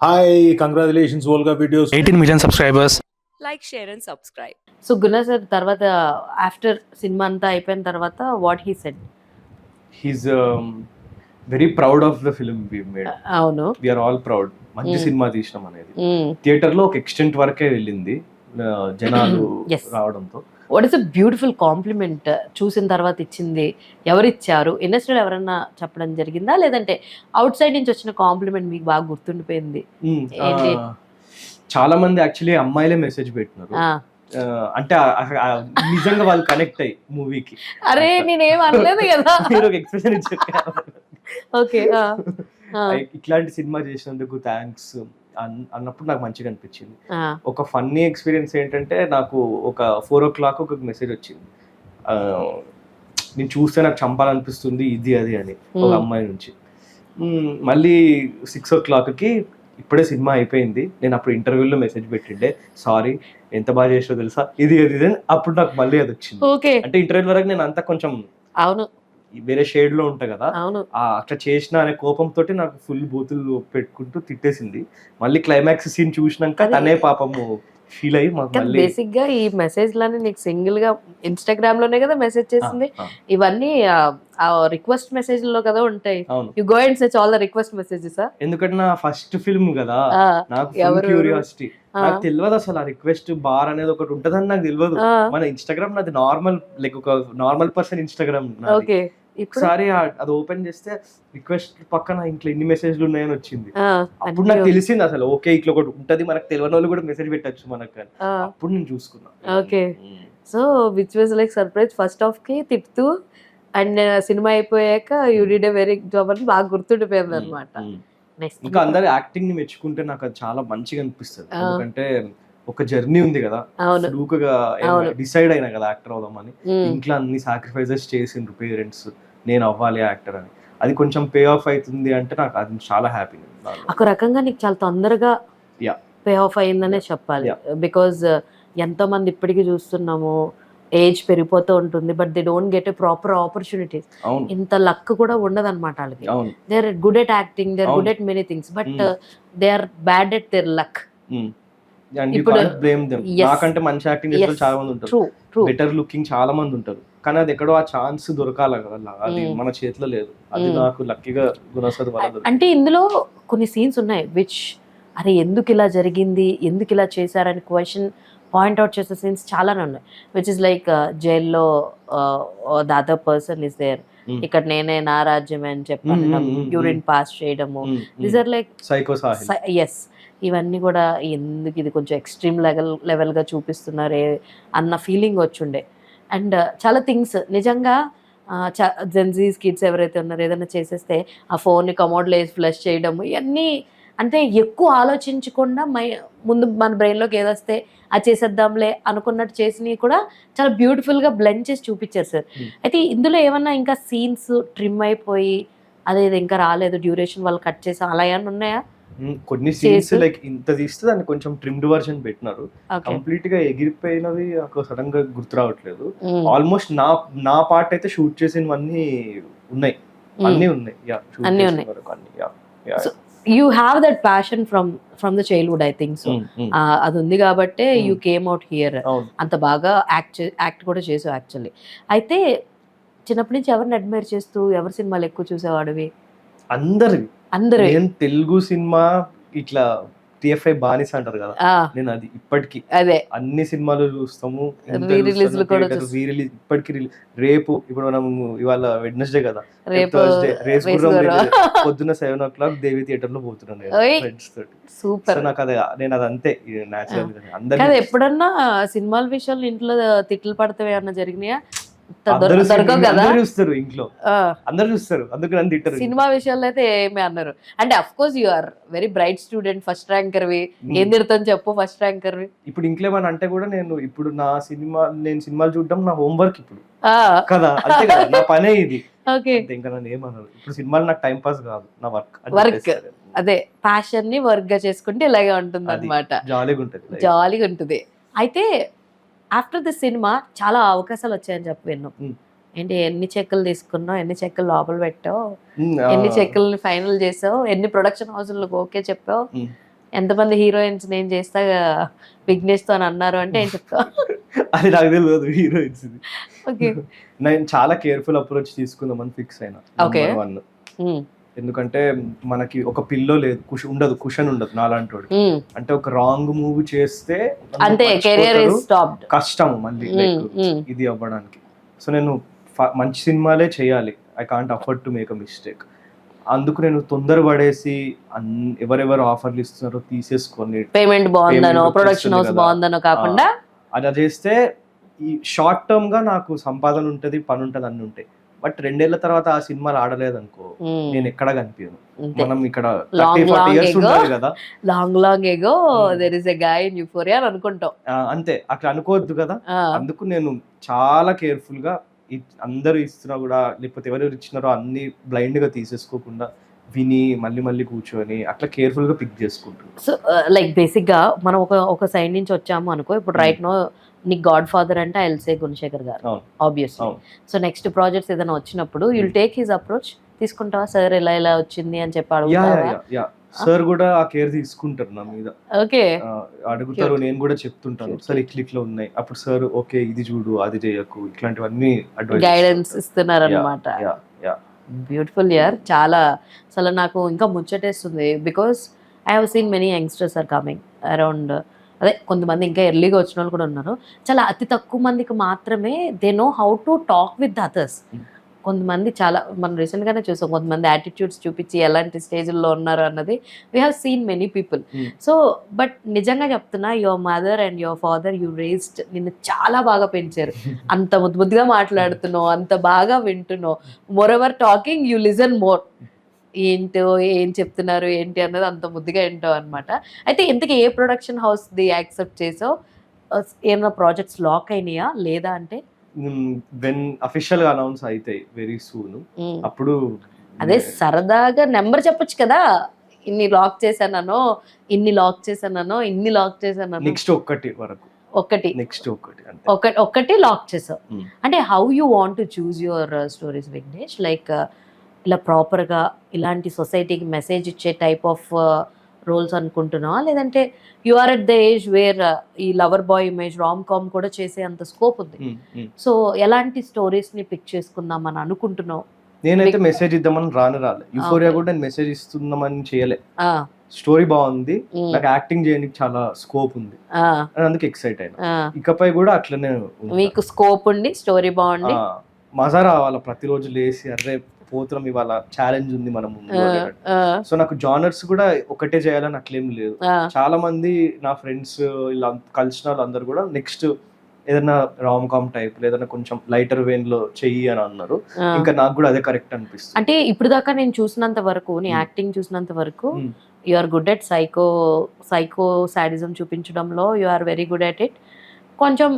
Hi, congratulations, Volga Videos. 18 million subscribers. Like, share and subscribe. So Guna sir తర్వాత after cinema అంతా అయిపోయిన తర్వాత what he said? He's very proud of the film we've made. అవును. We are all proud. మంచి cinema తీసినాం అనేది Mm. Theatre లో ఒక ఎక్స్టెంట్ వరకే వెళ్ళింది జనాలు Yes. రావడంతో. What is a beautiful compliment చూసిన తర్వాత ఇచ్చింది? ఎవరిచ్చారు? ఇండస్ట్రీలో ఎవరన్నా చెప్పడం జరిగిందా, లేదంటే అవుట్ సైడ్ నుంచి వచ్చిన కాంప్లిమెంట్ మీకు బాగా గుర్తుండిపోయింది? ఏంటి? చాలా మంది యాక్చువల్లీ అమ్మాయిలే మెసేజ్ పెట్టినారు. అంటే నిజంగా వాళ్ళు కనెక్ట్ అయ్యి మూవీకి. అరే నేనేం అనలేదు కదా. మీరు ఒక ఎక్స్ప్రెషన్ ఇచ్చారు. ఓకే. ఇట్లాంటి సినిమా చేసినందుకు థ్యాంక్స్ అన్నప్పుడు నాకు మంచిగా అనిపించింది. ఒక ఫన్నీ ఎక్స్పీరియన్స్ ఏంటంటే, నాకు ఒక 4 o'clock ఒక మెసేజ్ వచ్చింది, నేను చూస్తే నాకు చంపాలనిపిస్తుంది ఇది అది అని, ఒక అమ్మాయి నుంచి. మళ్ళీ 6 o'clockకి ఇప్పుడే సినిమా అయిపోయింది, నేను అప్పుడు ఇంటర్వ్యూలో మెసేజ్ పెట్టిండే, సారీ ఎంత బాగా చేసావు తెలుసా ఇది అది ఇది. అప్పుడు నాకు మళ్ళీ అది వచ్చింది. ఓకే. అంటే ఇంటర్వ్యూ వరకు నేను అంతా కొంచెం అవును వేరే షేడ్ లో ఉంటా కదా, అవును. అట్లా చేసిన అనే కోపంతో నాకు ఫుల్ బూతులు పెట్టుకుంటూ తిట్టేసింది. మళ్ళీ క్లైమాక్స్ సీన్ చూసినాక తనే పాపము ఫీల్ అయ్యి మాకు మళ్ళీ బేసిక్ గా ఈ మెసేజ్ లని నీకు సింగిల్ గా ఇన్స్టాగ్రామ్ లోనే కదా మెసేజ్ చేసింది. ఇవన్నీ రిక్వెస్ట్ మెసేజ్ లో కదా ఉంటాయి. అవును, you go and search all the request messages. ఎందుకంటే నా ఫస్ట్ ఫిల్మ్ కదా, నాకు క్యూరియాసిటీ. నాకు తెలియదు అసలు ఆ రిక్వెస్ట్ బార్ అనేది ఒకటి ఉంటదని నాకు తెలియదు. మన ఇన్స్టాగ్రామ్ నాది నార్మల్, లైక్ ఒక నార్మల్ పర్సన్ ఇన్స్టాగ్రామ్. ఓకే. ఒకసారి అది ఓపెన్ చేస్తే రిక్వెస్ట్ పక్కన ఇంట్లో ఎన్ని మెసేజ్లు ఉన్నాయని వచ్చింది. అప్పుడు నాకు తెలిసింది అసలు ఓకే ఇట్లా ఒకటి ఉంటది, మనకు తెలియని వాళ్ళు కూడా మెసేజ్ పెట్టచ్చు మనకు. అప్పుడు నేను చూసుకున్నా. Okay. So which was like surprise first half కి తిప్పుతూ, అండ్ సినిమా అయిపోయాక you did a very job అని బాగా గుర్తుండిపోయింది అనమాట. నెక్స్ట్ ఇంకా అందరు యాక్టింగ్ ని మెచ్చుకుంటే నాకు అది చాలా మంచిగా అనిపిస్తుంది. ఎందుకంటే ఒక జర్నీ ఉంది కదా, లూకగా డిసైడ్ అయినా కదా యాక్టర్ అవుదామని. ఇంట్లో అన్ని సాక్రిఫైజెస్ చేసిండ్రు పేరెంట్స్, నేను అవ్వాలి యాక్టర్ అని. అది కొంచెం పే ఆఫ్ అవుతుంది అంటే నాకు అది చాలా హ్యాపీ. ఒక రకంగా నీకు చాలా తొందరగా పే ఆఫ్ అయిందనే చెప్పాలి. బికాజ్ ఎంతో మంది ఇప్పటికీ చూస్తున్నాము, ఏజ్ పెరిగిపోతూ ఉంటుంది, but they don't get a proper opportunities. ఇంత లక్ కూడా ఉండదు అనమాట వాళ్ళకి. They are good at acting, they are good at many things, but they are bad at their luck. నాకంటే మంచి యాక్టింగ్ చేసే చాలా మంది ఉంటారు, బెటర్ లుకింగ్ చాలా మంది ఉంటారు, కానీ అది ఎక్కడో ఆ ఛాన్స్ దొరకాలి కదా, అది మన చేతిలో లేదు. అది నాకు లక్కీగా గుణసద్ వల్ల. అంటే ఇందులో కొన్ని సీన్స్ ఉన్నాయి విచ్ అరే ఎందుకు ఇలా జరిగింది, ఎందుకు ఇలా చేశారని క్వశ్చన్ పాయింట్అవుట్ చేసే సీన్స్ చాలానే ఉన్నాయి. విచ్ ఇస్ లైక్ జైల్లో the other person is there, ఇక్కడ నేనే నా రాజ్యమే అని చెప్పడం, యూరిన్ పాస్ చేయడము, these are like psycho Sahil. Yes, ఇవన్నీ కూడా ఎందుకు ఇది కొంచెం ఎక్స్ట్రీమ్ లెవెల్గా చూపిస్తున్నారే అన్న ఫీలింగ్ వచ్చుండే. అండ్ చాలా థింగ్స్ నిజంగా జెన్జీస్ కిడ్స్ ఎవరైతే ఉన్నారో ఏదైనా చేసేస్తే ఆ ఫోన్ని కమోడ్లో వేసి ఫ్లష్ చేయడము, ఇవన్నీ అంటే ఎక్కువ ఆలోచించకుండా ముందు మన బ్రెయిన్లోకి ఏదొస్తే అది చేసేద్దాంలే అనుకున్నట్టు చేసినవి కూడా చాలా బ్యూటిఫుల్గా బ్లెండ్ చేసి చూపించారు సార్. అయితే ఇందులో ఏమన్నా ఇంకా సీన్స్ ట్రిమ్ అయిపోయి అదేది ఇంకా రాలేదు, డ్యూరేషన్ వాళ్ళు కట్ చేసి అలా ఏమన్నా ఉన్నాయా? కొన్ని సీన్స్ లైక్ ఇంత తీస్తే దాన్ని కొంచెం ట్రిమ్డ్ వర్షన్ పెట్టినారు. కంప్లీట్ గా ఎగిరిపోయినవి నాకు సడన్ గా గుర్తు రావట్లేదు. ఆల్మోస్ట్ నా పార్ట్ అయితే షూట్ చేసినవన్నీ ఉన్నాయి, అన్ని ఉన్నాయి. You have that passion from the childhood, I think so. అది ఉంది కాబట్టే యూ కేమ్ అవుట్ హియర్, అంత బాగా యాక్ట్ కూడా చేసావు యాక్చువల్లీ. అయితే చిన్నప్పటి నుంచి ఎవరిని అడ్మైర్ చేస్తూ ఎవరి సినిమాలు ఎక్కువ చూసేవాడివి? అందరు. నేను తెలుగు సినిమా ఇట్లా TFI బానిస అంటారు కదా, నేను అది ఇప్పటికి అదే అన్ని సినిమాలు చూస్తాము. ఇప్పటికి రేపు ఇప్పుడు మనం ఇవాళ వెడ్నెస్డే కదా, థర్స్డే రేస్ పొద్దున్న 7 o'clock దేవి థియేటర్ లో పోతున్నాను ఫ్రెండ్స్ తోటి. సూపర్. నాకు అది నేను అది అంతే న్యాచురల్. అందరూ ఎప్పుడన్నా సినిమాల విషయంలో ఇంట్లో తిట్లు పడతావు ఏమన్నా జరిగినాయా? చూస్తారు ఇంట్లో, అందరు చూస్తారు, అందుకు నన్ను తిట్టరు. సినిమా విషయాల్లో అయితే ఏమి అన్నారు అంటే, of course you are very bright student, first ranker వి, ఏం తిడతాను చెప్పు ఫస్ట్ ర్యాంకర్ వి. ఇప్పుడు ఇంకేమని అంటే కూడా నేను ఇప్పుడు నేను సినిమాలు చూడడం నా హోంవర్క్ ఇప్పుడు కదా, అంతే కదా, నా పనే ఇది. ఇంకా నన్ను ఏమన్నారు, ఇప్పుడు సినిమాలు నాకు టైం పాస్ కాదు, నా వర్క్. అదే ప్యాషన్ ని వర్క్ గా చేసుకుంటే ఇలాగే ఉంటుంది అనమాట, జాలీగా ఉంటుంది. అయితే ఆఫ్టర్ ది సినిమా చాలా అవకాశాలు వచ్చాయని చెప్పి విన్నాం. ఏంటి ఎన్ని చెక్కులు తీసుకున్నావు, ఎన్ని చెక్కులు లోపల పెట్టావు, ఎన్ని చెక్కుల్ని ఫైనల్ చేసావు, ఎన్ని ప్రొడక్షన్ హౌస్లకు ఓకే చెప్పావు, ఎంతమంది హీరోయిన్స్ నేను చేస్తా విఘ్నేష్ తో అని అన్నారు అంటే ఏం చెప్తా? అది నాకు తెలియదు హీరోయిన్స్. ఓకే. నేను చాలా కేర్ఫుల్ అప్రోచ్ తీసుకుందామని ఫిక్స్ అయినా. Okay. Number one. ఎందుకంటే మనకి ఒక పిల్లో లేదు, కుషన్ ఉండదు నాలాంటి వాడు. అంటే ఒక రాంగ్ మూవ్ చేస్తే అంతే, కెరియర్ ఇస్ స్టాప్డ్. కష్టం మళ్ళీ ఇది అవ్వడానికి. సో నేను మంచి సినిమాలే చేయాలి, I can't afford to make a mistake. అందుకు నేను తొందరపడేసి ఎవరెవరు ఆఫర్లు ఇస్తున్నారో తీసేసుకొని పేమెంట్ బాగుందనో ప్రొడక్షన్ హౌస్ బాగుందనో కాకుండా అలా చేస్తే ఈ షార్ట్ టర్మ్ గా నాకు సంపాదన ఉంటది, పని ఉంటది, అన్ని ఉంటాయి. బట్ 2 ఏళ్ల తర్వాత ఆ సినిమాలు ఆడలేదు అనుకో, నేను ఎక్కడ కనిపించను. మనం ఇక్కడ 30-40 years ఉండాలి కదా, long ago there is a guy in Euphoria అని అనుకుంటాం. అంతే, అట్లా అనుకోవద్దు కదా. అందుకు నేను చాలా కేర్ఫుల్ గా అందరూ ఇస్తున్నా కూడా, లేకపోతే ఎవరెవరు ఇచ్చినారో అన్ని బ్లైండ్ గా తీసేసుకోకుండా విని మళ్ళీ కూర్చొని అట్లా కేర్ఫుల్ గా పిక్ చేసుకుంటాను. సో లైక్ బేసిక్ గా మనం ఒక సైడ్ నుంచి వచ్చాము అనుకో, ఇప్పుడు రైట్ నో నీకు గాడ్ ఫాదర్ అంటే ఐ విల్ సే గుణశేఖర్ గారు ఆబ్వియస్లీ. సో నెక్స్ట్ ప్రాజెక్ట్స్ ఏదైనా వచ్చినప్పుడు యుల్ టేక్ హిస్ అప్రోచ్, తీసుకుంటావా? సార్ ఇలా వచ్చింది అని చెప్పి అడుగుతావా? సార్ కూడా ఆ కేర్ తీసుకుంటారు నా మీద. ఓకే, అడుగుతారు, నేను కూడా చెప్తుంటాను సార్ ఇట్లా ఉన్నాయి. అప్పుడు సార్ ఓకే ఇది చూడు, అది చేయకు, ఇట్లాంటివన్నీ గైడెన్స్ ఇస్తున్నారు అనమాట. బ్యూటిఫుల్ యార్, చాలా అసలు నాకు ఇంకా ముచ్చటేస్తుంది. Because I have seen many youngsters are coming around. అదే కొంతమంది ఇంకా ఎర్లీగా వచ్చిన వాళ్ళు కూడా ఉన్నారు. చాలా అతి తక్కువ మందికి మాత్రమే they know how to talk with others. కొంతమంది చాలా మనం రీసెంట్గానే చూసాం, కొంతమంది యాటిట్యూడ్స్ చూపించి ఎలాంటి స్టేజ్లో ఉన్నారు అన్నది we have seen many people. So but నిజంగా చెప్తున్నా, your mother and your father you raised, నిన్ను చాలా బాగా పెంచారు. అంత ముద్దుగా మాట్లాడుతున్నావు, అంత బాగా వింటున్నావు. More ever talking you listen more. ఏంటో ఏం చెప్తున్నారు ఏంటి అన్నది అంత ముద్దుగా వింటావు అనమాట. అయితే ఇంతకీ ఏ ప్రొడక్షన్ హౌస్ ది యాక్సెప్ట్ చేసావు? ఏమైనా ప్రాజెక్ట్స్ లాక్ అయినాయా లేదా అంటే? వెన్ అఫీషియల్ గా అనౌన్స్ అవుతాయి వెరీ సూన్, అప్పుడు అదే సరదాగా నెంబర్ చెప్పొచ్చు కదా, ఇన్ని లాక్ చేశానో, ఇన్ని లాక్ చేశానో, ఇన్ని లాక్ చేశానో. నెక్స్ట్ ఒక్కటి లాక్ చేసావు. అంటే how you want to choose your stories Vignesh? Like ఇలా ప్రాపర్గా ఇలాంటి సొసైటీకి మెసేజ్ ఇచ్చే టైప్ ఆఫ్ రోల్స్ అనుకుంటున్నావా, లేదంటే you are at the age where ఈ lover boy image rom com కూడా చేసే అంత స్కోప్ ఉంది. సో ఎలాంటి స్టోరీస్ ని పిక్ చేసుకుందాం అని అనుకుంటున్నావు? నేనైతే మెసేజ్ ఇద్దామని రాలే. యూఫోరియా కూడా నేను మెసేజ్ ఇస్తున్నామని చేయలే. స్టోరీ బాగుంది, నాకు యాక్టింగ్ చేయడానికి చాలా స్కోప్ ఉంది, అందుకు ఎక్సైట్ అయినా. ఇకపై కూడా అట్లనే మీకు స్కోప్ ఉండి స్టోరీ బాగుంది, మజా రావాలా ప్రతిరోజు లేసి అర్రే పోతున్నాం ఇవాళ ఛాలెంజ్ ఉంది మనం ముందు. సో నాకు జానర్స్ కూడా ఒకటే చేయాలని అట్లేం లేదు. చాలా మంది నా ఫ్రెండ్స్ ఇలా కలిసిన వాళ్ళందరూ కూడా నెక్స్ట్ ఏదైనా రామ్ కామ్ టైప్ లేదన్నా కొంచెం లైటర్ వేన్ లో చెయ్యి అని అన్నారు. ఇంకా నాకు కూడా అదే కరెక్ట్ అనిపిస్తుంది. అంటే ఇప్పుడు దాకా నేను చూసినంత వరకు, నీ యాక్టింగ్ చూసినంత వరకు you are good at psycho sadism చూపించడంలో you are very good at it. కొంచెం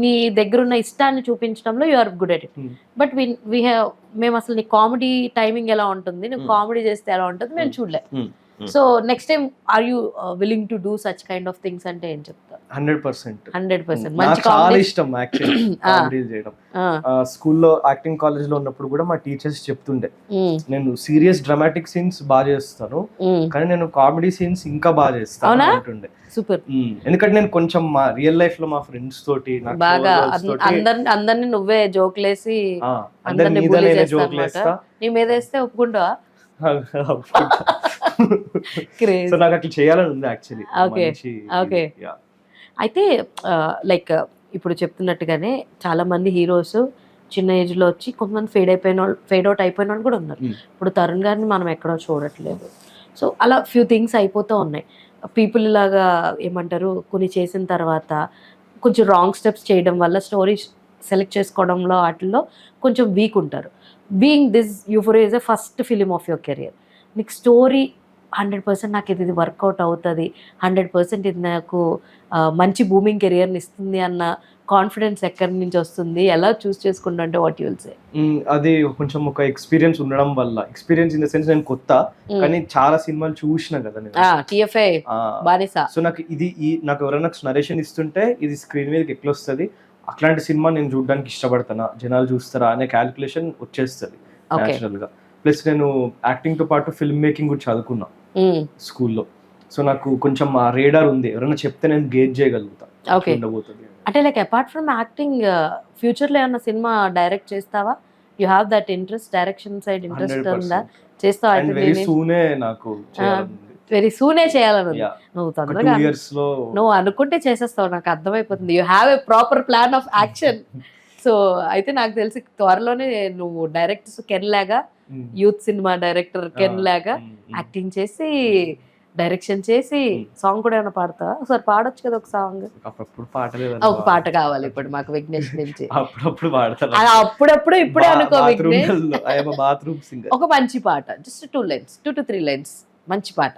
నీ దగ్గర ఉన్న ఇష్టాన్ని చూపించడంలో you are good at it. But మేము అసలు నీ కామెడీ టైమింగ్ ఎలా ఉంటుంది, నువ్వు కామెడీ చేస్తే ఎలా ఉంటుంది మేము చూడలే. So next time are you willing to do such kind of things అంటే ఏం చెప్తా? 100% నాకు చాలా ఇష్టం యాక్చువల్లీ కామెడీ చేయడం. స్కూల్లో యాక్టింగ్ కాలేజ్ లో ఉన్నప్పుడు కూడా మా టీచర్స్ చెప్తుండే నేను సీరియస్ డ్రామాటిక్ సీన్స్ బాగా చేస్తాను, కానీ నేను కామెడీ సీన్స్ ఇంకా బాగా చేస్తాను అంటుండే. సూపర్. ఎందుకంటే నేను కొంచెం మా రియల్ లైఫ్ లో మా ఫ్రెండ్స్ తోటి బాగా అందరిని నువ్వే జోక్లేసి అందరిని జోక్లేస్తా, నీ మీద వేస్తే ఒప్పుకుంటావా? సో నాకు అట్లా చేయాలని ఉంది యాక్చువల్లీ. ఓకే. అయితే లైక్ ఇప్పుడు చెప్తున్నట్టుగానే చాలా మంది హీరోస్ చిన్న ఏజ్ లో వచ్చి కొంతమంది ఫేడ్ అవుట్ అయిపోయిన వాళ్ళు కూడా ఉన్నారు. ఇప్పుడు తరుణ్ గారిని మనం ఎక్కడో చూడట్లేదు. సో అలా ఫ్యూ థింగ్స్ అయిపోతూ ఉన్నాయి. పీపుల్ ఇలాగా ఏమంటారు, కొన్ని చేసిన తర్వాత కొంచెం రాంగ్ స్టెప్స్ చేయడం వల్ల స్టోరీ సెలెక్ట్ చేసుకోవడంలో వాటిల్లో కొంచెం వీక్ ఉంటారు. Being this euphoria is a first film of your career. నీకు స్టోరీ 100% నాకు ఇది వర్కౌట్ అవుతుంది, 100% ఇది నాకు మంచి బూమింగ్ కెరియర్ని ఇస్తుంది అన్న కాన్ఫిడెన్స్ ఎక్కడి నుంచి వస్తుంది? ఎలా చూస్ చేసుకుంటా అంటే వాట్ యు విల్ సే? అది కొంచెం ఒక ఎక్స్పీరియన్స్ ఉండడం వల్ల, ఎక్స్పీరియన్స్ ఇన్ ద సెన్స్ నేను కొత్త కానీ చాలా సినిమాలు చూసిన కదా నేను. టిఎఫ్ఐ బానిసా. సో నాకు ఇది నాకు ఎవరైనా నరేషన్ ఇస్తుంటే ఇది స్క్రీన్ మీదకి ఎట్లా వస్తుంది, అట్లాంటి సినిమా నేను చూడడానికి ఇష్టపడతానా, జనాలు చూస్తారా అనే క్యాలిక్యులేషన్ వచ్చేస్తుంది న్యాచురల్ గా. ప్లస్ నేను యాక్టింగ్ తో పాటు ఫిల్మ్ మేకింగ్ కూడా చదువుకున్నా స్కూల్లో. సో నాకు కొంచెం ఆ రేడార్ ఉంది, ఎవరైనా చెప్తే నేను గేజ్ చేయగలుగుతా ఓకే. ఉండబోతుంది. అంటే లైక్ అపార్ట్ ఫ్రమ్ యాక్టింగ్ ఫ్యూచర్లో ఏమన్నా సినిమా డైరెక్ట్ చేస్తావా? You have that interest, direction side interest ఉందా? 100%. చేస్తావా? అండ్ వెరీ సూనే నాకు చేయాలని ఉంది. వెరీ సూనే చేయాలని Yeah. నువ్వు ఒక తొందరగా 2 years లో నువ్వు అనుకుంటే చేసేస్తావు, నాకు అర్థమైపోతుంది. You have a proper plan of action. So అయితే నాకు తెలిసి త్వరలోనే నువ్వు డైరెక్ట్ కెన్ లాగా, యూత్ సినిమా డైరెక్టర్ కెన్ లాగా యాక్టింగ్ చేసి డైరెక్షన్ చేసి సాంగ్ కూడా ఏమైనా పాడతావా? ఒకసారి పాడొచ్చు కదా ఒక సాంగ్. అప్పుడప్పుడు పాటలేదు, ఒక పాట కావాలి ఇప్పుడు మాకు విఘ్నేష్ నుంచి. అప్పుడప్పుడు పాడతాను. అది అప్పుడప్పుడు ఇప్పుడే అనుకో విఘ్నేష్. Bathroom singer. ఒక మంచి పాట, జస్ట్ 2 lines, 2 to 3 lines మంచి పాట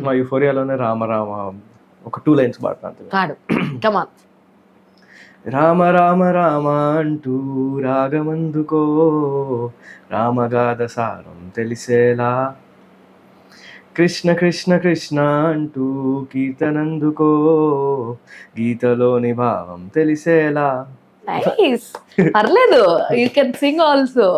మా యూఫోరియాలోనే రామ రామ ఒక 2 lines పాడతాను. పాడు, కమాన్. రామ రామ రామ అంటూ రాగమందుకో, రామగాథ సారం తెలిసేలా, కృష్ణ కృష్ణ కృష్ణ అంటూ కీర్తనందుకో, గీతలోని భావం తెలిసేలా. నైస్, పర్లేదు, you can sing also.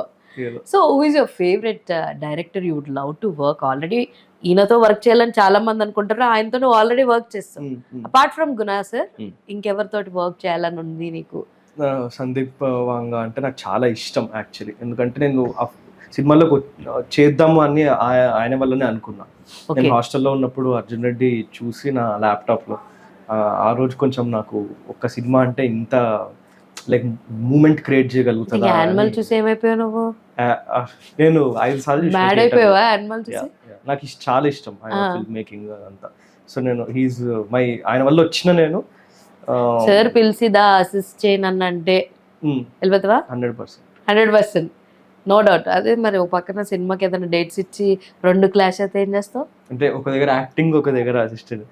So who is your favourite director you would love to work? Already ఈయనతో వర్క్ చేయాలని చాలా మంది అనుకుంటారు, ఆయనతో నువ్వు ఆల్రెడీ వర్క్ చేస్తావు. అపార్ట్ ఫ్రమ్ గునా సార్ ఇంకెవరితోటి వర్క్ చేయాలని ఉంది నీకు? సందీప్ వాంగా అంటే నాకు చాలా ఇష్టం యాక్చువల్లీ, ఎందుకంటే నేను ఆ సినిమాలో చేద్దాము అని ఆయన వల్లనే అనుకున్నా. నేను హాస్టల్లో ఉన్నప్పుడు అర్జున్ రెడ్డి చూసి నా ల్యాప్టాప్లో ఆ రోజు కొంచెం నాకు ఒక సినిమా అంటే ఇంత లైక్ మూమెంట్ క్రియేట్ చేయగలుగుతా. యానిమల్ చూసి ఏమైపోయావు నువ్వు? నేను 5 సార్లు మ్యాడ్ అయిపోయావా యానిమల్ చూసి? నాకు చాలా ఇష్టం ఆయన ఫిల్మ్ మేకింగ్ అంతా. సో నేను హీస్ మై, ఆయన వల్ల వచ్చిన నేను సార్ పిలిచిదా అసిస్ట్ చేయను అంటే వెళ్ళిపోతావా? 100%, నో డౌట్. అదే మరి ఒక పక్కన సినిమాకి ఏదైనా డేట్స్ ఇచ్చి 2 క్లాష్ అయితే ఏం చేస్తావు? అంటే ఒక దగ్గర యాక్టింగ్, ఒక దగ్గర అసిస్టెంట్,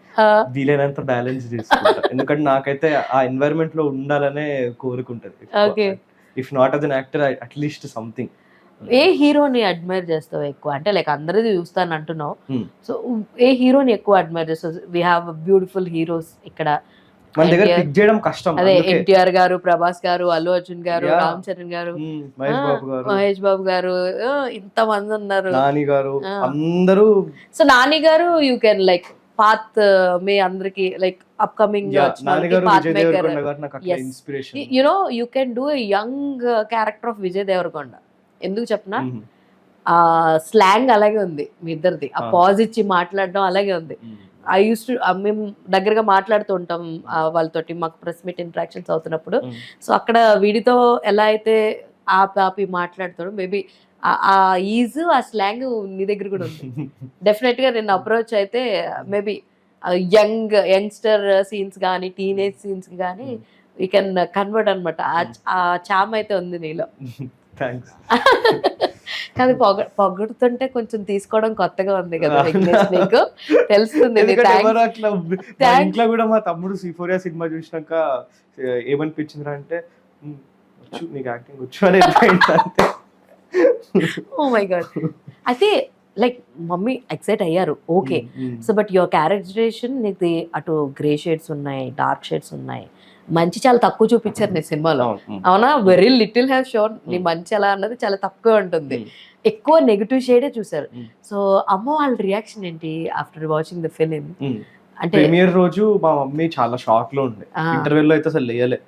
వీలైనంత బ్యాలెన్స్ చేసుకుంటా. ఎందుకంటే నాకైతే ఆ ఎన్వైరన్మెంట్ లో ఉండాలనే కోరుకుంటది. If not as an actor, at least something. ఏ హీరోని అడ్మైర్ చేస్తావు ఎక్కువ? అంటే లైక్ అందరిది చూస్తాను అంటున్నావు, సో ఏ హీరోని ఎక్కువ అడ్మైర్ చేస్తావు? వీ హ్యావ్ బ్యూటిఫుల్ హీరోస్ ఇక్కడ, మన దగ్గర పిక్ చేయడం కష్టం. అదే ఎన్టీఆర్ గారు, ప్రభాస్ గారు, అల్లు అర్జున్ గారు, రామ్ చరణ్ గారు, మహేష్ బాబు గారు, ఇంత మంది ఉన్నారు, నాని గారు, అందరూ. So Nani garu you can like పాత్ మీ అందరికి like upcoming you know you can do a young character of Vijay Deverakonda. ఎందుకు చెప్పనా, ఆ స్లాంగ్ అలాగే ఉంది మీ ఇద్దరిది, ఆ పాజ్ ఇచ్చి మాట్లాడడం అలాగే ఉంది. ఐ యూస్ టు, మేము దగ్గరగా మాట్లాడుతూ ఉంటాం వాళ్ళతోటి, మాకు ప్రెస్ మీట్ ఇంటరాక్షన్స్ అవుతున్నప్పుడు. సో అక్కడ వీడితో ఎలా అయితే ఆపి మాట్లాడుతాడు, మేబీ ఆ ఈజ్, ఆ స్లాంగ్ నీ దగ్గర కూడా ఉంది. డెఫినెట్ గా నేను అప్రోచ్ అయితే మేబీ యంగ్స్టర్ సీన్స్ కానీ, టీనేజ్ సీన్స్ కానీ వీ కెన్ కన్వర్ట్ అనమాట. ఆ చామ్ అయితే ఉంది నీలో. కానీ పొగడుతుంటే కొంచెం తీసుకోవడం కొత్తగా ఉంది కదా విఘ్నేష్, నీకు తెలుస్తుంది. ఇంట్లో కూడా మా తమ్ముడు సిఫోరియా సినిమా చూసినాక ఏమనిపించిందిరా అంటే, నీకు యాక్టింగ్ వచ్చు అని. Oh my god. అయితే లైక్ మమ్మీ ఎక్సైట్ అయ్యారు, okay. So but your characterization నీకు అటు గ్రే షేడ్స్ ఉన్నాయి, డార్క్ షేడ్స్ ఉన్నాయి, మంచి చాలా తక్కువ చూపించారు నీ సినిమాలో, అవునా? Very little have shown. నీ మంచి ఎలా అన్నది చాలా తక్కువ ఉంటుంది, ఎక్కువ నెగిటివ్ షేడే చూసారు. సో అమ్మ వాళ్ళ రియాక్షన్ ఏంటి ఆఫ్టర్ వాచింగ్ ద ఫిలిం? అంటే ప్రీమియర్ రోజు మా మమ్మీ చాలా షాక్ లో ఉండే. ఇంటర్వెల్ లో అయితే అసలు లేయలే,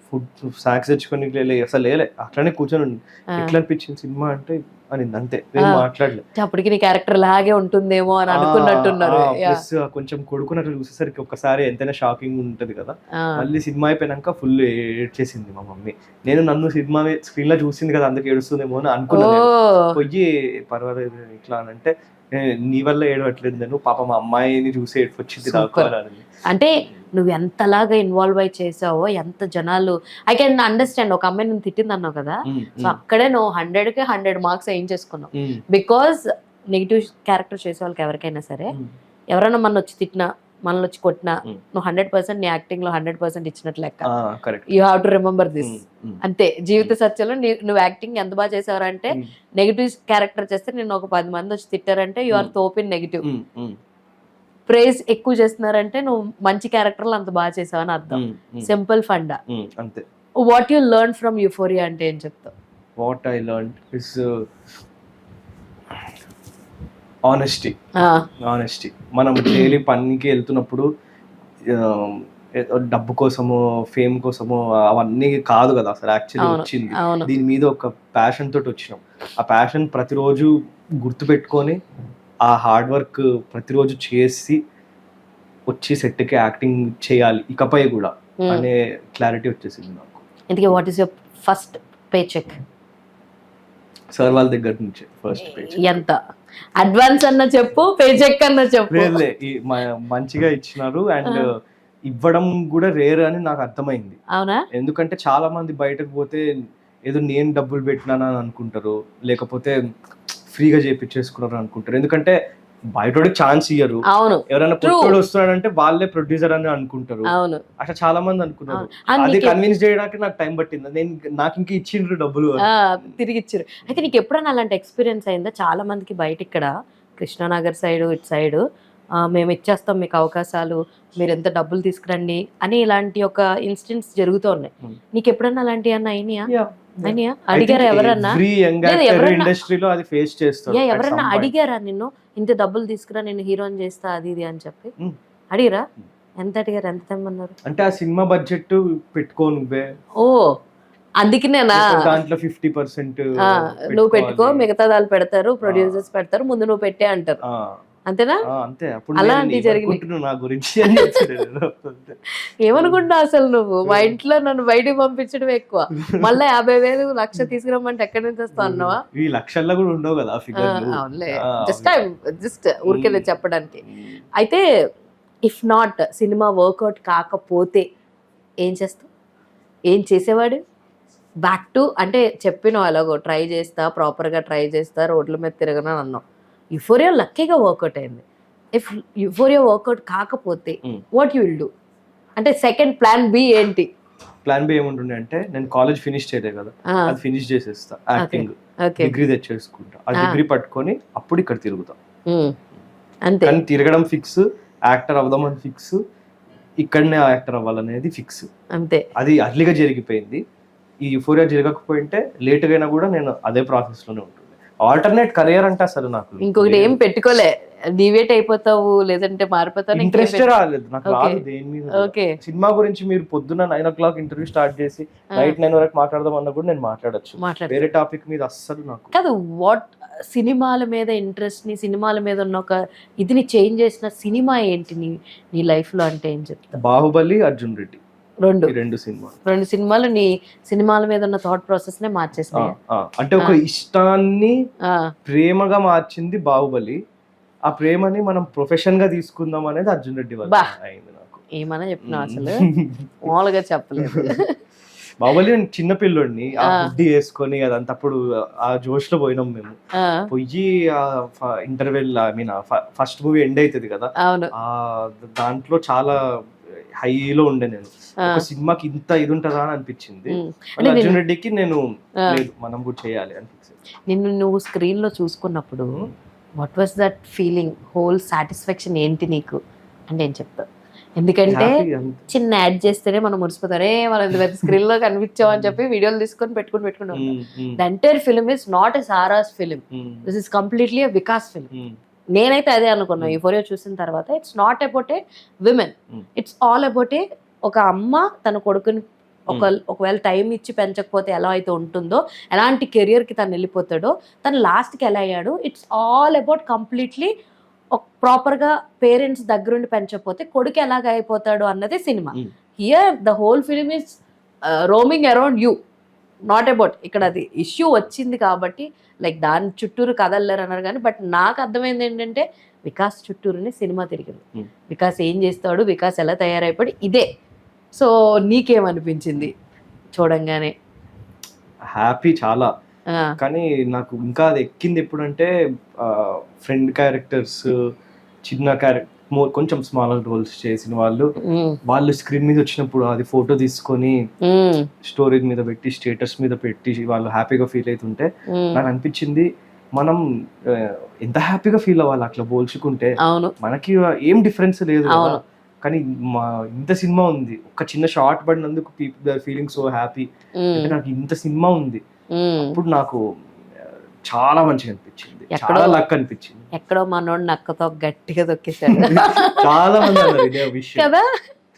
ఫుడ్ స్నాక్స్ తెచ్చుకొని అసలు లేలే, అట్లనే కూర్చొని ఉండి. ఎట్లా అనిపించింది సినిమా అంటే అని అంతే, మాట్లాడలేదు. అప్పటికి నీ క్యారెక్టర్ లాగే ఉంటుందేమో అని అనుకున్నట్టున్నారు. కొంచెం కొడుకున్నట్లు చూసేసరికి ఒక్కసారి ఎంతైనా షాకింగ్ ఉంటది కదా. మళ్ళీ సినిమా అయిపోయినాక ఫుల్ ఏడ్చేసింది మా మమ్మీ. నన్ను సినిమా స్క్రీన్ లో చూసింది కదా అందుకే ఏడుస్తుందేమో అని అనుకున్నాను. పోయి పర్వాలేదు ఇట్లా అని అంటే, నీ వల్ల ఏడవట్లేదు, నేను పాప మా అమ్మాయిని చూసి ఏడ్పొచ్చింది నాకు. అంటే నువ్వు ఎంతలాగా ఇన్వాల్వ్ అయి చేసావో, ఎంత జనాలు, ఐ కెన్ అండర్స్టాండ్. ఒక అమ్మాయి నువ్వు తిట్టింది అన్నావు కదా, సో అక్కడే నువ్వు 100కి 100 మార్క్స్ వేయించేసుకున్నావు. బికాస్ నెగిటివ్ క్యారెక్టర్ చేసే వాళ్ళకి ఎవరికైనా సరే, ఎవరైనా మన వచ్చి తిట్టినా, మనల్ని వచ్చి కొట్టినా, నువ్వు 100% నీ యాక్టింగ్ లో 100% ఇచ్చినట్లు లెక్క. You have to remember this. అంతే, జీవిత సత్యంలో నువ్వు యాక్టింగ్ ఎంత బాగా చేసావంటే, నెగిటివ్ క్యారెక్టర్ చేస్తే నేను ఒక 10 మంది వచ్చి తిట్టారంటే యు ఆర్ తోపిన్ నెగిటివ్. ప్రైజ్ ఎక్కువ చేస్తున్నారంటే నువ్వు మంచి క్యారెక్టర్లు అంత బాగా చేసావని అర్థం. సింపుల్ ఫండా. అంతే. What you learn from euphoria అంటే ఏం చెప్తావు? What I learn is honesty మనం డైలీ పనికి వెళ్తున్నప్పుడు డబ్బు కోసమో ఫేమ్ కోసమో అవన్నీ కాదు కదా అసలు యాక్చువల్లీ వచ్చింది దీని మీద ఒక ప్యాషన్ తోటి వచ్చినాం. ఆ ప్యాషన్ ప్రతిరోజు గుర్తుపెట్టుకొని ఆ హార్డ్ వర్క్ ప్రతిరోజు చేసి వచ్చి సెట్కి యాక్టింగ్ చేయాలి ఇకపై కూడా అనే క్లారిటీ వచ్చేసింది నాకు. ఇంతకీ what is your first pay check? Sir వాళ్ళ దగ్గర నుంచి ఫస్ట్ పే ఎంత అడ్వాన్స్ అన్న చెప్పు, పే చెక్ అన్న చెప్పు. మంచిగా ఇచ్చినారు అండ్ ఇవ్వడం కూడా రేర్ అని నాకు అర్థమైంది. అవునా? ఎందుకంటే చాలా మంది బయటకు పోతే ఏదో నేను డబ్బులు పెట్టినానని అనుకుంటారు, లేకపోతే ఫ్రీగా చేపించేసుకున్నారు అనుకుంటారు. ఎందుకంటే బయట ఛాన్స్ ఇయ్యరు. అవును, ఎవరైనా పుట్టోడు వస్తున్నాడంటే వాళ్ళే ప్రొడ్యూసర్ అని అనుకుంటారు. అవును, అట్లా చాలా మంది అనుకున్నారు. అది కన్విన్స్ చేయడానికి నాకు టైం పట్టింది. నాకు ఇంకా ఇచ్చిండ్రు డబ్బులు, తిరిగి ఇచ్చారు. అయితే నీకు ఎప్పుడైనా అలాంటి ఎక్స్పీరియన్స్ అయిందా? చాలా మందికి బయట ఇక్కడ కృష్ణానగర్ సైడ్ ఇటు సైడ్ మేము ఇచ్చేస్తాం మీకు అవకాశాలు, మీరు ఎంత డబ్బులు తీసుకురండి అని ఇలాంటి ఒక ఇన్సిడెంట్స్ జరుగుతూ ఉన్నాయి. నీకు ఎప్పుడన్నా అలాంటి అన్న అయినాయా? అడిగారా ఎవరన్నా? ఇండస్ట్రీలో అది ఫేస్ చేస్తారు. ఎవరన్నా అడిగారా నిన్ను ఇంత డబ్బులు తీసుకురా నేను హీరోని చేస్తా అది ఇది అని చెప్పి అడిగారా? ఎంత అడిగారు? ఎంత తెమ్మన్నారు? అంటే ఆ సినిమా బడ్జెట్ పెట్టుకో నువ్వే. ఓ అందుకనేనా? దాంట్లో 50% నువ్వు పెట్టుకో, మిగతా వాళ్ళు పెడతారు, ప్రొడ్యూసర్స్ పెడతారు, ముందు నువ్వు పెట్టే అంటారు. అంతేనా? అంతే. అలాంటి జరిగింది నా గురించి ఏమనుకుంటా అసలు నువ్వు మా ఇంట్లో నన్ను బయటకు పంపించడం ఎక్కువ, మళ్ళీ 50,000 1,00,000 తీసుకురమ్మంటే ఎక్కడి నుంచి వస్తా అన్నావా? ఈ లక్షల్లో కూడా ఉండవు కదా. అవునులే, జస్ట్ ఊరికే చెప్పడానికి. అయితే ఇఫ్ నాట్ సినిమా వర్కౌట్ కాకపోతే ఏం చేస్తావు? ఏం చేసేవాడు? బ్యాక్ టు అంటే చెప్పిన అలాగో ట్రై చేస్తా, ప్రాపర్గా ట్రై చేస్తా, రోడ్ల మీద తిరగను అన్నావు. యుఫోరియా లక్కీగా వర్కౌట్ అయింది. ఇఫ్ యుఫోరియా వర్కౌట్ కాకపోతే వాట్ యు విల్ డూ? అంటే సెకండ్ ప్లాన్ బి ఏంటి? ప్లాన్ బి ఏముంటుండే అంటే నేను కాలేజ్ ఫినిష్ చేయలే కదా, అది ఫినిష్ చేసేస్తా, యాక్టింగ్ డిగ్రీ తెచ్చేసుకుంటా, ఆ డిగ్రీ పట్టుకొని అప్పుడు ఇక్కడ తిరుగుతా. అంతే. కానీ తిరగడం ఫిక్స్, యాక్టర్ అవుదామని ఫిక్స్, ఇక్కడనే యాక్టర్ అవ్వాలనేది ఫిక్స్. అంతే. అది అర్లీగా జరిగిపోయింది. ఈ యుఫోరియా జరగకపోయింటే లేట్గా అయినా కూడా నేను అదే ప్రాసెస్ లోనే ఉంటుంది. ఆల్టర్నేట్ కెరియర్ అంటే అసలు నాకు ఇంకొకటి ఏం పెట్టుకోలే, డివేట్ అయిపోతావు లేదంటే మారిపోతావు, ఇంట్రెస్ట్ రాలేదు నాకు. రాదు దేని మీద. సినిమా గురించి మీరు పొద్దున్న 9 o'clock ఇంటర్వ్యూ స్టార్ట్ చేసి నైట్ 9 వరకు మాట్లాడదాం అన్నా కూడా నేను మాట్లాడొచ్చు. వేరే టాపిక్ మీద అస్సలు నాకు కాదు. వాట్ సినిమాల మీద ఇంట్రెస్ట్ ని, సినిమాల మీద ఉన్న ఒక ఇదిని చేంజ్ చేసిన సినిమా ఏంటి నీ లైఫ్ లో అంటే ఏం చెప్తా? బాహుబలి, అర్జున్ రెడ్డి, రెండు సినిమాలు నీ సినిమాల మీద ఉన్న థాట్ ప్రాసెస్ నే మార్చేస్తాయి. అంటే ఒక ఇష్టాన్ని ప్రేమగా మార్చింది బాహుబలి. ఆ ప్రేమని మనం ప్రొఫెషన్ గా తీసుకుందాం అనేది అర్జున్ రెడ్డి వల్ల అయింది నాకు. ఏమన్నా చెప్పినా అసలు మామూలుగా చెప్పలేదు. బాహుబలి నేను చిన్న పిల్లోడిని, ఆ బుడ్డి వేసుకొని అదంతా అప్పుడు ఆ జోష్ లో పోయినాం మేము. పోయి interval I mean first movie end అవుతుంది కదా, దాంట్లో చాలా హైలో ఉండే నేను. ఒక సినిమాకి ఇంత ఇది ఉంటుందా అని అనిపించింది. అర్జున్ రెడ్డికి నేను లేదు మనం కూడా చేయాలి అనిపించింది. నువ్వు స్క్రీన్ లో చూసుకున్నప్పుడు what was that feeling, whole satisfaction ఏంటి నీకు అంటే ఏం చెప్తావు? ఎందుకంటే చిన్న యాడ్ చేస్తేనే మనం మురిసిపోతారే మనం స్క్రీన్ లో కనిపించాం అని చెప్పి వీడియోలు తీసుకొని పెట్టుకుంటాం. The entire film is not a Saras film, this is completely a Vikas film. నేనైతే అదే అనుకున్నా యుఫోరియా చూసిన తర్వాత. It's not about a women, it's all about a ఒక అమ్మ తన కొడుకుని ఒకవేళ టైం ఇచ్చి పెంచకపోతే ఎలా అయితే ఉంటుందో, ఎలాంటి కెరియర్కి తను వెళ్ళిపోతాడో, తను లాస్ట్కి ఎలా అయ్యాడు. ఇట్స్ ఆల్ అబౌట్ కంప్లీట్లీ ప్రాపర్గా పేరెంట్స్ దగ్గరుండి పెంచకపోతే కొడుకు ఎలాగ అయిపోతాడు అన్నదే cinema. Here the whole film is roaming around you, not about ఇక్కడ అది ఇష్యూ వచ్చింది కాబట్టి లైక్ దాని చుట్టూరు కదలలేరు అన్నారు. కానీ బట్ నాకు అర్థమైంది ఏంటంటే వికాస్ చుట్టూరునే సినిమా తిరిగింది. వికాస్ ఏం చేస్తాడు, వికాస్ ఎలా తయారైపోయాడు, ఇదే. సో నీకేమనిపించింది చూడంగానే? హ్యాపీ చాలా. కానీ నాకు ఇంకా అది ఎక్కింది ఎప్పుడంటే ఫ్రెండ్ క్యారెక్టర్స్, చిన్న క్యారెక్టర్, కొంచెం స్మాలర్ రోల్స్ చేసిన వాళ్ళు స్క్రీన్ మీద వచ్చినప్పుడు అది ఫోటో తీసుకొని స్టోరీ మీద పెట్టి, స్టేటస్ మీద పెట్టి వాళ్ళు హ్యాపీగా ఫీల్ అవుతుంటే నాకు అనిపించింది మనం ఎంత హ్యాపీగా ఫీల్ అవ్వాలి అట్లా పోల్చుకుంటే. మనకి ఏం డిఫరెన్స్ లేదు కదా, కానీ ఇంత సినిమా ఉంది, ఒక చిన్న షార్ట్ పడినందుకు people are feeling so happy. అంటే నాకు ఇంత సినిమా ఉంది, అప్పుడు నాకు చాలా మంచిగా అనిపించింది, ఎక్కడో- చాలా లక్ అనిపించింది. ఎక్కడో మనోడు నక్కతో గట్టిగా తొక్కేశాడు చాలా మంది అన్నారు ఇదే విషయం, కదా.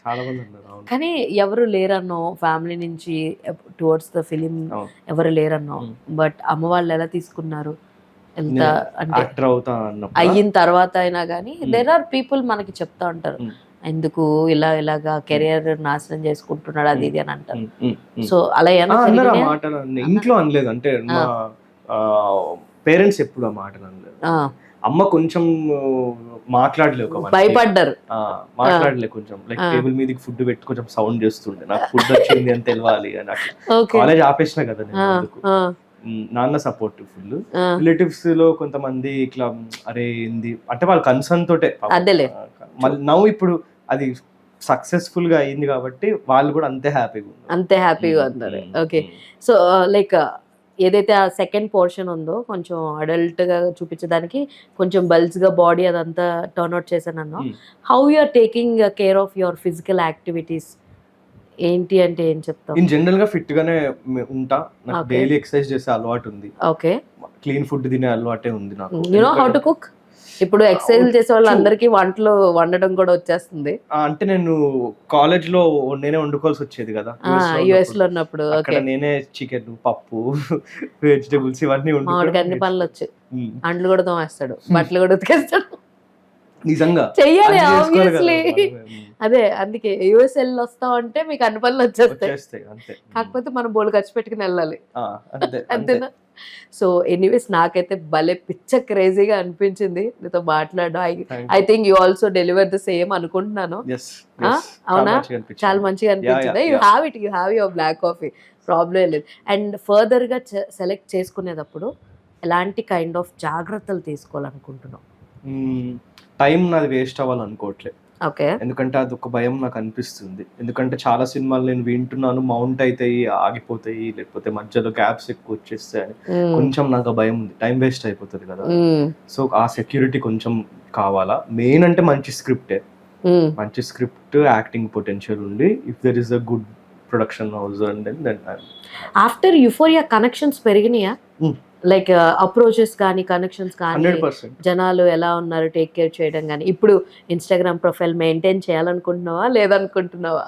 చాలా మంది అన్నారు. అవును కానీ ఎవరు లేరన్నో ఫ్యామిలీ నుంచి టువర్డ్స్ ద ఫిలిం, అవును. ఎవరు లేరన్నో. Mm. బట్ అమ్మ వాళ్ళు ఎలా తీసుకున్నారు, ఎంత అంటే యాక్టర్ అవుతా అన్నప్పుడు అయిన తర్వాత అయినా కానీ Mm. దేర్ ఆర్ పీపుల్ మనకి చెప్తా ఉంటారు, Mm. ఎందుకు ఇలాగా కెరియర్ నాశనం చేసుకుంటున్నాడు అది ఇది అని అంటారు. Mm. సో అలా ఏమైనా అన్నారు ఆ జరిగినాయా? మాటలు ఇంట్లో అనలేదు, అంటే మా పేరెంట్స్ ఎప్పుడు ఆ మాటలు అనలేదు. ఆ, అమ్మ కొంచెం మాట్లాడలే, ఒక one week. భయపడ్డారు. మాట్లాడలే కొంచెం, లైక్ టేబుల్ మీదకి ఫుడ్ పెట్టి కొంచెం సౌండ్ చేస్తుండే, నాకు ఫుడ్ వచ్చింది అని తెలియాలి అని. అట్లా ఓకే. కాలేజ్ ఆపేసిన కదా నేను అందుకు. నాన్న సపోర్ట్ ఫుల్, రిలేటివ్స్ లో కొంతమంది ఇట్లా అరే ఏంది అంటే వాళ్ళ కన్సర్న్ తోటే అదేలే. నవ్వు ఇప్పుడు అది సక్సెస్ఫుల్ గా అయింది కాబట్టి వాళ్ళు కూడా అంతే హ్యాపీగా ఉన్నారు. అంతే హ్యాపీగా ఉన్నారు. ఓకే. సో లైక్ ఏదైతే ఆ సెకండ్ పోర్షన్ ఉందో కొంచెం అడల్ట్ గా చూపించడానికి కొంచెం బల్జ్ గా బాడీ అదంతా టర్న్ అవుట్ చేశాను అన్నా. How you are taking care of your physical activities ఏంటి అంటే ఏం చెప్తాం? ఇన్ జనరల్ గా ఫిట్ గానే ఉంటా, నాకు Okay. డైలీ ఎక్సర్సైజ్ చేసే అలవాటు ఉంది, ఓకే. క్లీన్ ఫుడ్ తినే అలవాటే ఉంది నాకు. You know how to cook? ఇప్పుడు ఎక్సర్సైజ్ చేసే వాళ్ళందరికీ వంటలు వండడం కూడా వచ్చేస్తుంది. అంటే నేను కాలేజ్ లో నేనే వండుకోవాల్సి వచ్చేది కదా యుఎస్ లో ఉన్నప్పుడు. అక్కడ ఓకే. నేనే చికెన్, పప్పు, వెజిటబుల్స్ ఇవన్నీ మామిడికి అన్ని పనులు వచ్చు, ఉమ్. అంట్లు కూడా తోమేస్తాడు, బట్టలు కూడా ఉతికేస్తాడు. నిజంగా చెయ్యాలి అన్ని చేసుకోవాలి కదా ఆబ్వియస్లీ. మనమే. అదే అందుకే యుఎస్ వెళ్ళి వస్తాం అంటే మీకు అన్ని పనులు వచ్చేస్తాయి. వచ్చేస్తాయి అంతే. కాకపోతే మనం బోల్ ఖర్చు పెట్టుకుని వెళ్ళాలి, ఆ, అంతే అంతే. అంతేనా? సో ఎనీవేస్ నాకైతే భలే పిచ్చ క్రేజీగా అనిపించింది నీతో మాట్లాడడం. Thank I you. Think you also deliver the same అనుకుంటున్నాను. Yes, ఆ? yes. అవునా? మంచిగా అనిపించింది. చాలా మంచిగా అనిపించింది. You yeah. Have it, you have your black coffee, problem లేదు. అండ్ ఫర్దర్ గా సెలెక్ట్ చేసుకునేటప్పుడు ఎలాంటి కైండ్ ఆఫ్ జాగ్రత్తలు తీసుకోవాలనుకుంటున్నాం? టైం నాది వేస్ట్ అవ్వాలనుకోవట్లేదు, ఓకే. ఎందుకంటే అది ఒక భయం నాకు అనిపిస్తుంది. ఎందుకంటే చాలా సినిమాలు నేను వింటున్నాను, మౌంట్ అవుతాయి, ఆగిపోతాయి, లేకపోతే మధ్యలో గ్యాప్స్ ఎక్కువ వచ్చేస్తాయి అని కొంచెం నాకు ఆ భయం ఉంది, టైం వేస్ట్ అయిపోతుంది కదా. సో ఆ సెక్యూరిటీ కొంచెం కావాలా. మెయిన్ అంటే మంచి స్క్రిప్టే, మంచి స్క్రిప్ట్, యాక్టింగ్ పొటెన్షియల్ ఉండి, if there is a good production house and then after Euphoria connections పెరిగినాయా? లైక్ అప్రోచెస్ కానీ కనెక్షన్స్ కానీ 100%. జనాలు ఎలా ఉన్నారు టేక్ కేర్ చేయడం కానీ, ఇప్పుడు ఇన్స్టాగ్రామ్ ప్రొఫైల్ మెయింటైన్ చేయాలనుకుంటున్నావా లేదనుకుంటున్నావా?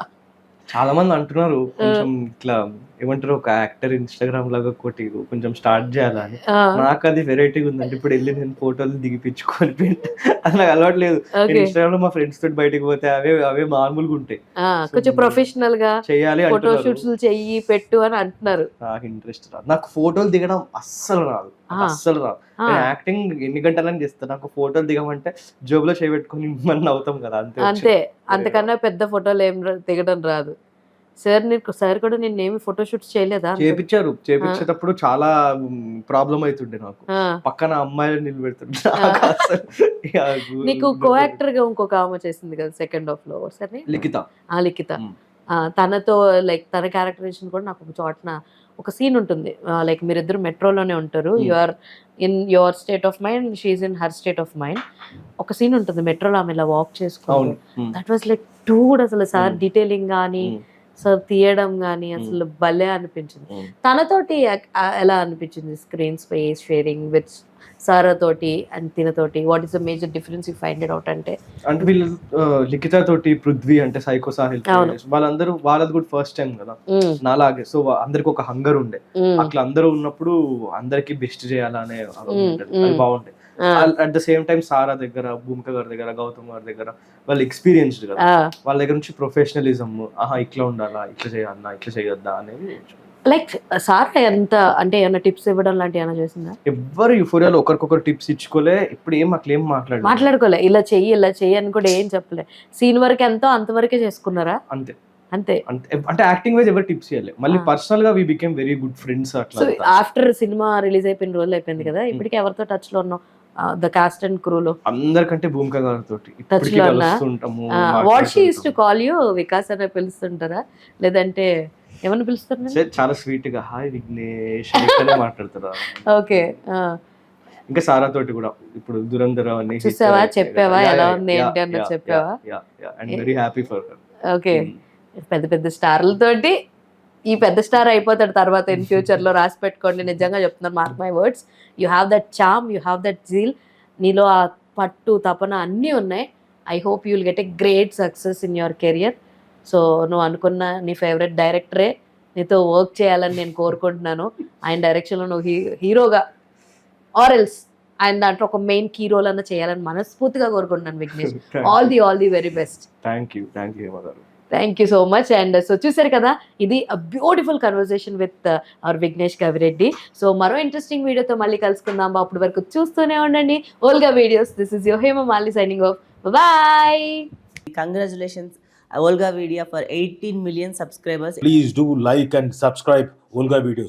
చాలా మంది అంటున్నారు కొంచెం ఇట్లా ఏమంటారు, ఒక యాక్టర్ ఇన్స్టాగ్రామ్ లాగా ఒకటి కొంచెం స్టార్ట్ చేయాలని. నాకు అది వెరైటీగా ఉందండి. ఇప్పుడు వెళ్ళి నేను ఫోటోలు దిగిపించుకొని అది నాకు అలవాటు లేదు. ఇన్స్టాగ్రామ్ లో మా ఫ్రెండ్స్ తోటి బయటకు పోతే అవే మామూలుగా ఉంటాయి, కొంచెం ప్రొఫెషనల్ గా చేయాలి ఫోటో అంటున్నారు. షూట్స్ చెయ్యి పెట్టు అని అంటున్నారు. నాకు ఇంట్రెస్ట్ రాదు, నాకు ఫోటోలు దిగడం అస్సలు రాదు, అస్సలు రాదు. నేను యాక్టింగ్ ఎన్ని గంటలని చేస్తాను, నాకు ఫోటోలు దిగమంటే జోబులో చేయబెట్టుకుని మనం అవుతాం కదా, అంతే. అంతే, అంతకన్నా పెద్ద ఫోటోలు ఏం దిగడం రాదు. సార్ కూడా నిన్నేమి ఫోటో షూట్స్ చేయలేదా? చేపించేటప్పుడు చాలా ప్రాబ్లం అవుతుండే నాకు, పక్కన అమ్మాయిలు నిలబెడుతుండే. నీకు కో యాక్టర్ గా ఇంకొక ఆమె చేసింది కదా సెకండ్ హాఫ్ లో, సరే లిఖిత. లిఖిత, తనతో లైక్ తన క్యారెక్టరైజేషన్ కూడా నాకు ఒక చోటన ఒక సీన్ ఉంటుంది, లైక్ మీరిద్దరు మెట్రోలోనే ఉంటారు, you are in your state of mind, she in her state of mind. ఒక సీన్ ఉంటుంది మెట్రోలో ఆమె ఇలా వాక్ చేసుకోవాలి, that was like too good అసలు. సార్ డీటెయిలింగ్ కానీ సార్ తీయడం కానీ అసలు భలే అనిపించింది. తనతోటి ఎలా అనిపించింది screen space sharing with sir తోటి అండ్ తినతోటి? What is the major difference you find it out? అంటే వీళ్ళు లిఖిత తోటి పృథ్వీ అంటే సైకో సాహిల్, వాళ్ళందరూ వాళ్ళది కూడా ఫస్ట్ టైం కదా నాలాగే. సో అందరికి ఒక హంగర్ ఉండే, అట్లా అందరూ ఉన్నప్పుడు అందరికి బెస్ట్ చేయాలనే అది బాగుంటాయి. అట్ ద సేమ్ టైం సారా దగ్గర, భూమిక గారి దగ్గర, గౌతమ్ గారి దగ్గర వాళ్ళు ఎక్స్పీరియన్స్డ్ కదా, వాళ్ళ దగ్గర నుంచి ప్రొఫెషనలిజం, ఇట్లా ఉండాలా, ఇట్లా చేయాలా, ఇట్లా చేయొద్దా అనేది. లైక్ సార్ ఎంత అంటే ఏమైనా టిప్స్ ఇవ్వడం లాంటి ఏమైనా చేసిందా? ఎవరు యూఫోరియాలో ఒకరికొకరు టిప్స్ ఇచ్చుకోలే, ఇప్పుడు అట్లా ఏం మాట్లాడుకోలే, ఇలా చెయ్యి అని కూడా ఏం చెప్పలే, సీన్ వరకు ఎంతో అంతవరకే చేసుకున్నారా? అంతే అంతే. అంటే యాక్టింగ్ వైజ్ ఎవరు టిప్స్ ఇవ్వలే, మళ్ళీ పర్సనల్ గా we became very good friends. అట్లా ఆఫ్టర్ సినిమా రిలీజ్ అయిపోయిన రోజులు అయిపోయింది కదా, ఇప్పటికి ఎవరితో టచ్ లో ఉన్నావు? ద కాస్ట్ అండ్ క్రూ లో అందరికంటే భూమిక గారితో టచ్ లో కలుస్తుంటాము. What she use to call you? Vikas అనే పిలుస్తుంటారా లేదంటే ఏమన్నా పిలుస్తారు? చాలా స్వీట్ గా హాయ్ విఘ్నేష్ మాట్లాడతారా. ఓకే. ఇంకా సారా తోటి కూడా ఇప్పుడు దురంధర అని చూసావా, చెప్పావా ఎలా ఉంది ఏంటి అన్న చెప్పావా? And very happy for her. Okay. పెద్ద పెద్ద స్టార్లతోటి ఈ పెద్ద స్టార్ అయిపోతాడు తర్వాత ఇన్ ఫ్యూచర్లో, రాసి పెట్టుకోండి. నిజంగా చెప్తున్నాను, mark my words. You have that charm, you have that zeal, నీలో ఆ పట్టు తపన అన్నీ ఉన్నాయి. I hope you will get a great success in your career. So నువ్వు అనుకున్న నీ ఫేవరెట్ డైరెక్టరే నీతో వర్క్ చేయాలని నేను కోరుకుంటున్నాను. ఆయన డైరెక్షన్లో నువ్వు హీరోగా ఆర్ ఎల్స్ ఆయన దాంట్లో ఒక మెయిన్ కీ రోల్ అన్న చేయాలని మనస్ఫూర్తిగా కోరుకుంటున్నాను Vignesh. All the very best. Thank you Hema గారు. Thank you so much. And so చూసారు కదా, ఇది a beautiful conversation with our Vignesh Kavireddy. So మరో ఇంట్రెస్టింగ్ వీడియోతో మళ్ళీ కలుసుకుందాం. అప్పటి వరకు చూస్తూనే ఉండండి Olga videos. This is your Hema Malini signing off. Bye. Congratulations, Olga Vidya, for 18 million subscribers. Please do like and subscribe Olga Videos.